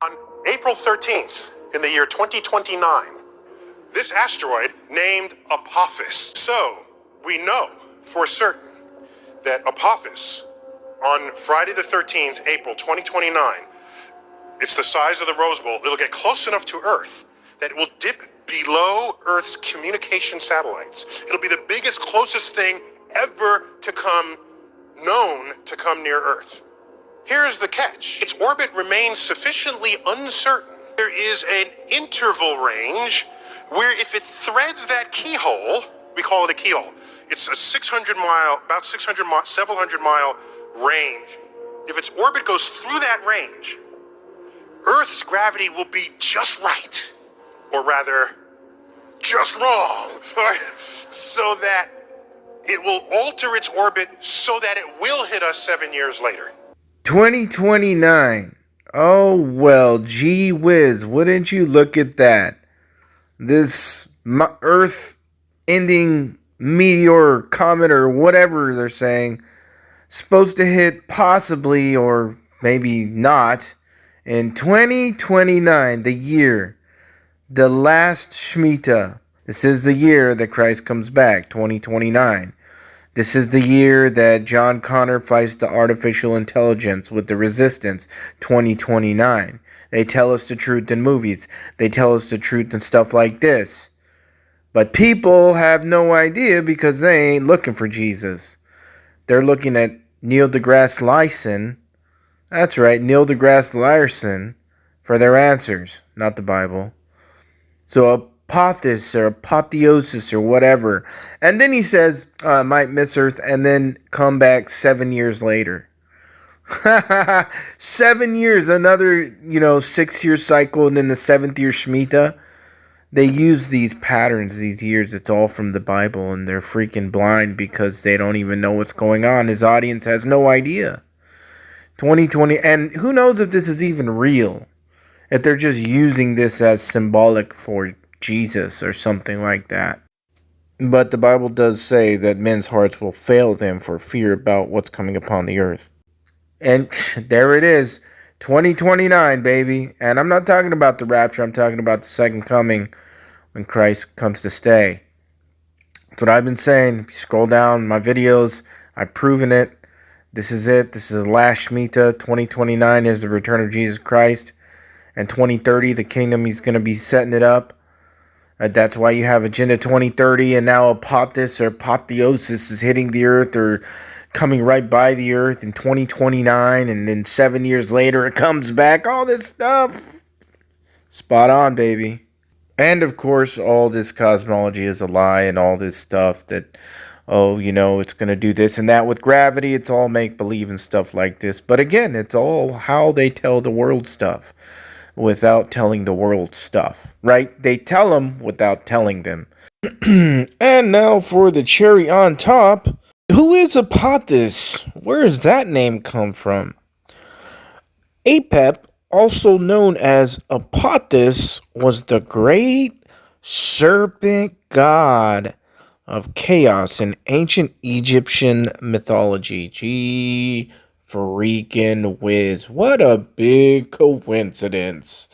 On April 13th, in the year 2029, this asteroid named Apothis. So, we know for certain that Apothis, on Friday the 13th, April 2029, it's the size of the Rose Bowl. It'll get close enough to Earth that it will dip below Earth's communication satellites. It'll be the biggest, closest thing ever to come known to come near Earth. Here's the catch. Its orbit remains sufficiently uncertain. There is an interval range where if it threads that keyhole, we call it a keyhole. It's a 600 mile, about 600 mile, several hundred mile range. If its orbit goes through that range, Earth's gravity will be just right, or rather, just wrong, so that it will alter its orbit so that it will hit us 7 years later. 2029. Oh, well, gee whiz, wouldn't you look at that? This Earth-ending meteor, comet, or whatever they're saying, supposed to hit possibly, or maybe not, in 2029, the year, the last Shemitah. This is the year that Christ comes back, 2029. This is the year that John Connor fights the artificial intelligence with the resistance, 2029. They tell us the truth in movies. They tell us the truth in stuff like this. But people have no idea because they ain't looking for Jesus. They're looking at Neil deGrasse Tyson. That's right, Neil deGrasse Tyson for their answers, not the Bible. So Apothis or apotheosis or whatever. And then he says, I might miss Earth and then come back 7 years later. 7 years, another, 6-year cycle, and then the 7th year Shemitah. They use these patterns, these years. It's all from the Bible, and they're freaking blind because they don't even know what's going on. His audience has no idea. 2020, and who knows if this is even real. If they're just using this as symbolic for Jesus or something like that. But the Bible does say that men's hearts will fail them for fear about what's coming upon the earth. And there it is, 2029, baby. And I'm not talking about the rapture, I'm talking about the second coming when Christ comes to stay. That's what I've been saying. If you scroll down my videos, I've proven it. This is it. This is the last Shemitah. 2029 is the return of Jesus Christ. And 2030, the kingdom, he's going to be setting it up. That's why you have Agenda 2030, and now Apothis or apotheosis is hitting the earth or coming right by the earth in 2029, and then 7 years later it comes back. All this stuff. Spot on, baby. And of course, all this cosmology is a lie, and all this stuff that, it's going to do this and that with gravity. It's all make-believe and stuff like this. But again, it's all how they tell the world stuff without telling the world stuff, right? They tell them without telling them. And now for the cherry on top. Who is Apothis? Where does that name come from? Apep, also known as Apothis, was the great serpent god of chaos in ancient Egyptian mythology. Gee freaking whiz. What a big coincidence.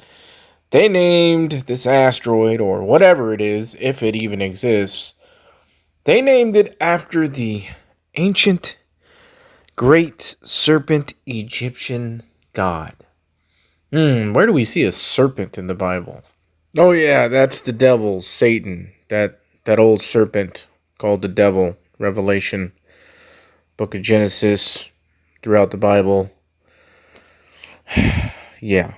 They named this asteroid, or whatever it is, if it even exists, they named it after the ancient great serpent Egyptian god. Where do we see a serpent in the Bible? Oh yeah, that's the devil, Satan. That old serpent called the devil. Revelation, Book of Genesis, throughout the Bible. Yeah.